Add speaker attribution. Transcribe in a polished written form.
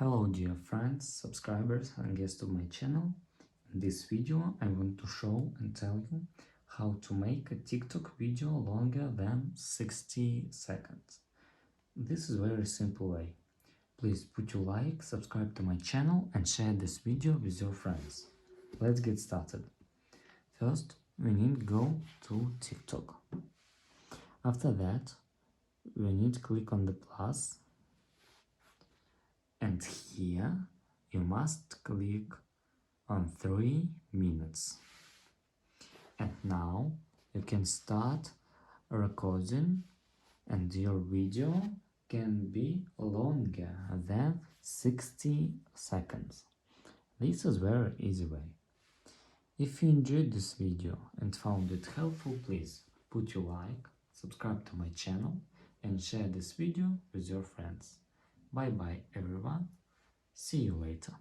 Speaker 1: Hello dear friends, subscribers and guests of my channel. In this video I want to show and tell you how to make a TikTok video longer than 60 seconds. This is a very simple way. Please put your like, subscribe to my channel and share this video with your friends. Let's get started. First we need to go to TikTok. After that we need to click on the plus. And here you must click on 3 minutes. And now you can start recording and your video can be longer than 60 seconds. This is very easy way. If you enjoyed this video and found it helpful, please put your like, subscribe to my channel and share this video with your friends. Bye bye everyone, see you later.